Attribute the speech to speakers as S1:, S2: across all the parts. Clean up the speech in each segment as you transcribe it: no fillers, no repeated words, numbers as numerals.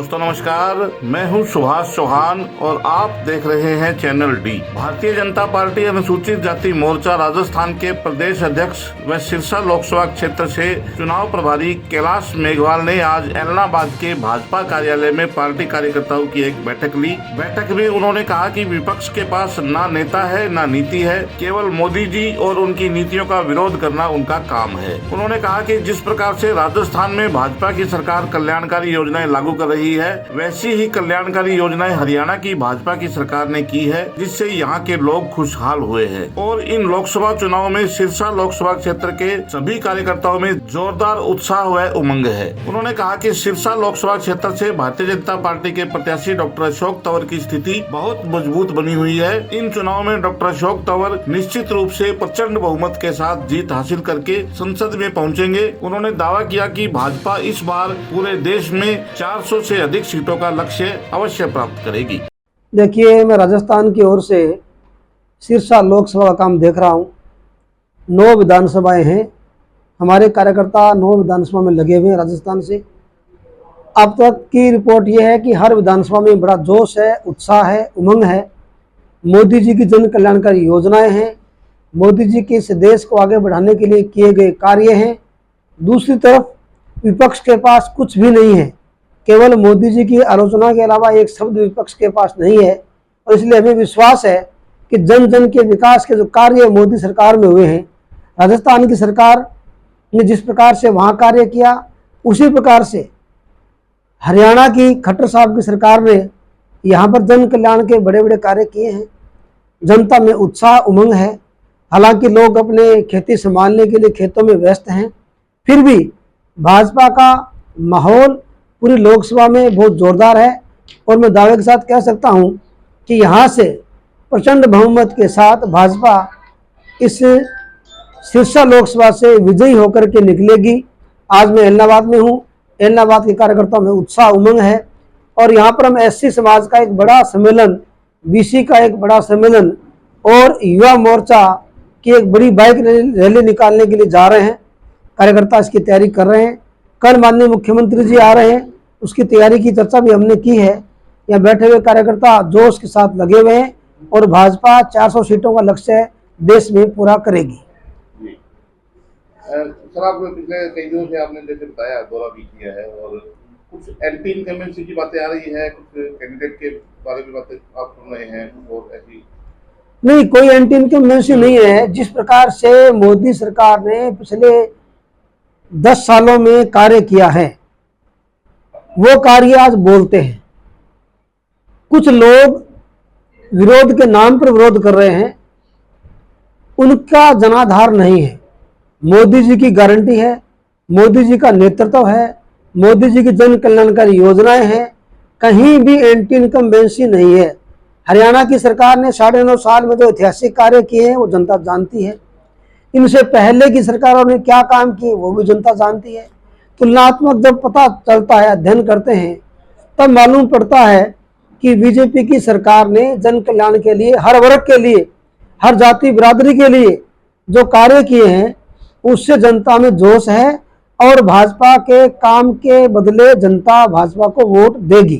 S1: दोस्तों नमस्कार, मैं हूं सुभाष चौहान और आप देख रहे हैं channel D. Bharatiya Janata party अनुसूचित जाति मोर्चा राजस्थान के प्रदेश अध्यक्ष व सिरसा लोकसभा क्षेत्र से चुनाव प्रभारी कैलाश मेघवाल ने आज ऐलनाबाद के भाजपा कार्यालय में पार्टी कार्यकर्ताओं की एक बैठक ली। बैठक में उन्होंने कहा कि विपक्ष के पास ना नेता है ना नीति है, केवल मोदी जी और उनकी नीतियों का विरोध करना उनका काम है। उन्होंने कहा कि जिस प्रकार से राजस्थान में भाजपा की सरकार कल्याणकारी योजनाएं लागू कर रही है, वैसी ही कल्याणकारी योजनाएं हरियाणा की भाजपा की सरकार ने की है, जिससे यहाँ के लोग खुशहाल हुए हैं। और इन लोकसभा चुनाव में सिरसा लोकसभा क्षेत्र के सभी कार्यकर्ताओं में जोरदार उत्साह व उमंग है। उन्होंने कहा कि सिरसा लोकसभा क्षेत्र से भारतीय जनता पार्टी के प्रत्याशी डॉक्टर अशोक तंवर की स्थिति बहुत मजबूत बनी हुई है। इन चुनाव में डॉक्टर अशोक तंवर निश्चित रूप से प्रचंड बहुमत के साथ जीत हासिल करके संसद में पहुँचेंगे। उन्होंने दावा किया कि भाजपा इस बार पूरे देश में 400 से अधिक सीटों का लक्ष्य अवश्य प्राप्त करेगी।
S2: देखिए, मैं राजस्थान की ओर से सिरसा लोकसभा का काम देख रहा हूँ। 9 विधानसभाएं हैं, हमारे कार्यकर्ता 9 विधानसभा में लगे हुए हैं राजस्थान से। अब तक की रिपोर्ट ये है कि हर विधानसभा में बड़ा जोश है, उत्साह है, उमंग है। मोदी जी की जन कल्याणकारी योजनाएं हैं, मोदी जी के इस देश को आगे बढ़ाने के लिए किए गए कार्य हैं। दूसरी तरफ विपक्ष के पास कुछ भी नहीं है, केवल मोदी जी की आलोचना के अलावा एक शब्द विपक्ष के पास नहीं है। और इसलिए हमें विश्वास है कि जन जन के विकास के जो कार्य मोदी सरकार में हुए हैं, राजस्थान की सरकार ने जिस प्रकार से वहाँ कार्य किया, उसी प्रकार से हरियाणा की खट्टर साहब की सरकार ने यहाँ पर जन कल्याण के बड़े बड़े कार्य किए हैं। जनता में उत्साह उमंग है। हालांकि लोग अपने खेती संभालने के लिए खेतों में व्यस्त हैं, फिर भी भाजपा का माहौल पूरी लोकसभा में बहुत जोरदार है। और मैं दावे के साथ कह सकता हूं कि यहां से प्रचंड बहुमत के साथ भाजपा इस सिरसा लोकसभा से विजयी होकर के निकलेगी। आज मैं ऐलनाबाद में हूं। ऐलनाबाद के कार्यकर्ताओं में उत्साह उमंग है और यहां पर हम एससी समाज का एक बड़ा सम्मेलन, बीसी का एक बड़ा सम्मेलन और युवा मोर्चा की एक बड़ी बाइक रैली निकालने के लिए जा रहे हैं। कार्यकर्ता इसकी तैयारी कर रहे हैं। कल माननीय मुख्यमंत्री जी आ रहे हैं, उसकी तैयारी की चर्चा भी हमने की है। यहाँ बैठे हुए कार्यकर्ता जोश के साथ लगे हुए हैं और भाजपा 400 सीटों का लक्ष्य देश में पूरा करेगी।
S1: सर, आप पिछले कई दिनों से आपने जैसे बताया दौरा भी किया है और कुछ एंटी इनकम्बेंसी की बातें आ रही है, कुछ कैंडिडेट के बारे में बातें आप सुन रहे हैं और ऐसी
S2: नहीं, कोई एंटी इनकम्बेंसी नहीं है। जिस प्रकार से मोदी सरकार ने पिछले 10 सालों में कार्य किया है, वो कार्य आज बोलते हैं। कुछ लोग विरोध के नाम पर विरोध कर रहे हैं, उनका जनाधार नहीं है। मोदी जी की गारंटी है, मोदी जी का नेतृत्व है, मोदी जी की जन कल्याणकारी योजनाएं हैं, कहीं भी एंटी इनकम्बेंसी नहीं है। हरियाणा की सरकार ने 9.5 साल में जो ऐतिहासिक कार्य किए हैं वो जनता जानती है। इनसे पहले की सरकारों ने क्या काम किए वो भी जनता जानती है। तुलनात्मक जब पता चलता है, अध्ययन करते हैं, तब मालूम पड़ता है कि बीजेपी की सरकार ने जन कल्याण के लिए, हर वर्ग के लिए, हर जाति बिरादरी के लिए जो कार्य किए हैं, उससे जनता में जोश है और भाजपा के काम के बदले जनता भाजपा को वोट देगी।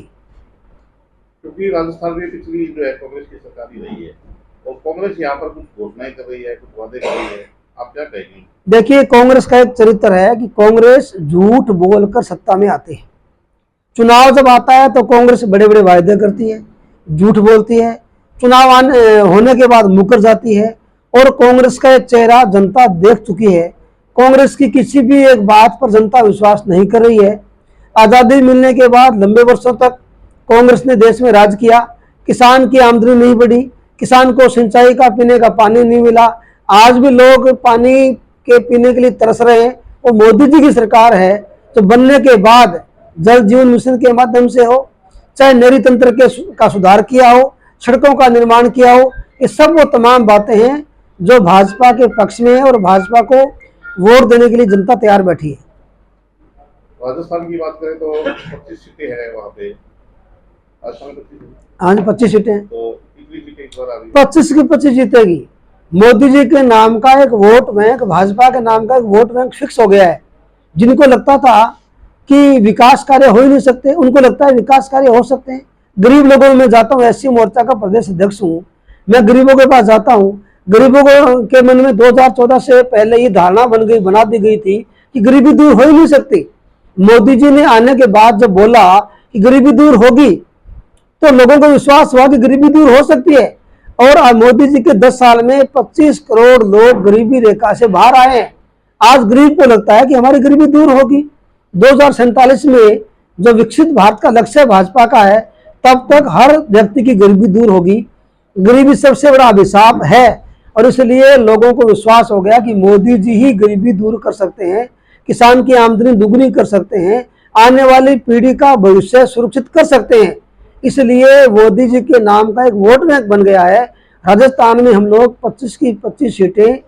S1: क्योंकि राजस्थान में पिछली जो है कांग्रेस की सरकार ही रही है और कांग्रेस यहाँ पर कुछ घोषणाएं कर रही है, कुछ वादे कर रही है, आप क्या कहेंगे?
S2: देखिए, कांग्रेस का एक चरित्र है कि कांग्रेस झूठ बोलकर सत्ता में आती है। चुनाव जब आता है तो कांग्रेस बड़े बड़े वायदे करती है, झूठ बोलती है, चुनाव होने के बाद मुकर जाती है और कांग्रेस का एक चेहरा जनता देख चुकी है। कांग्रेस की किसी भी एक बात पर जनता विश्वास नहीं कर रही है। आज़ादी मिलने के बाद लंबे वर्षों तक कांग्रेस ने देश में राज किया, किसान की आमदनी नहीं बढ़ी, किसान को सिंचाई का पीने का पानी नहीं मिला। आज भी लोग पानी के पीने के लिए तरस रहे हैं। वो मोदी जी की सरकार है जो बनने के बाद जल जीवन मिशन के माध्यम से हो, चाहे नहरी तंत्र का सुधार किया हो, सड़कों का निर्माण किया हो, ये सब वो तमाम बातें हैं जो भाजपा के पक्ष में है और भाजपा को वोट देने के लिए जनता तैयार बैठी है।
S1: राजस्थान की बात करें तो 25 सीटें हैं वहाँ पे।
S2: हाँ जी, 25 सीटें हैं।
S1: तो कितनी सीटें इस बार आ रही है?
S2: 25 की 25 जीतेगी। मोदी जी के नाम का एक वोट बैंक, भाजपा के नाम का एक वोट बैंक फिक्स हो गया है। जिनको लगता था कि विकास कार्य हो ही नहीं सकते। उनको लगता है विकास कार्य हो सकते हैं। गरीब लोगों में मैं जाता हूँ, एससी मोर्चा का प्रदेश अध्यक्ष हूँ, मैं गरीबों के पास जाता हूँ। गरीबों के मन में 2014 से पहले ये धारणा बना दी गई थी कि गरीबी दूर हो ही नहीं सकती। मोदी जी ने आने के बाद जब बोला कि गरीबी दूर होगी, तो लोगों को विश्वास हुआ कि गरीबी दूर हो सकती है। और मोदी जी के 10 साल में 25 करोड़ लोग गरीबी रेखा से बाहर आए हैं। आज गरीब को लगता है कि हमारी गरीबी दूर होगी। 2047 में जो विकसित भारत का लक्ष्य भाजपा का है, तब तक हर व्यक्ति की गरीबी दूर होगी। गरीबी सबसे बड़ा अभिशाप है और इसलिए लोगों को विश्वास हो गया कि मोदी जी ही गरीबी दूर कर सकते हैं, किसान की आमदनी दुगनी कर सकते हैं, आने वाली पीढ़ी का भविष्य सुरक्षित कर सकते हैं। इसलिए मोदी जी के नाम का एक वोट बैंक बन गया है। राजस्थान में हम लोग 25 की 25 सीटें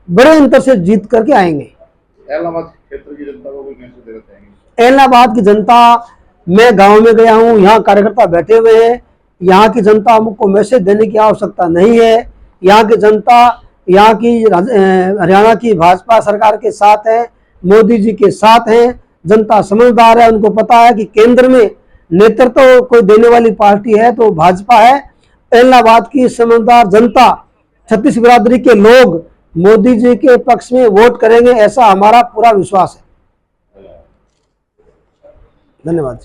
S2: बड़े अंतर से जीत करके आएंगे।
S1: इलाहाबाद क्षेत्र की जनता को कोई मैसेज देना चाहेंगे?
S2: इलाहाबाद की जनता, मैं गांव में गया हूं, यहाँ कार्यकर्ता बैठे हुए हैं। यहाँ की जनता को मैसेज देने की आवश्यकता नहीं है। यहाँ की जनता, यहाँ की हरियाणा की भाजपा सरकार के साथ है, मोदी जी के साथ है। जनता समझदार है, उनको पता है कि केंद्र में नेतृत्व कोई देने वाली पार्टी है तो भाजपा है। इलाहाबाद की समझदार जनता, छत्तीस बिरादरी के लोग मोदी जी के पक्ष में वोट करेंगे, ऐसा हमारा पूरा विश्वास है। धन्यवाद।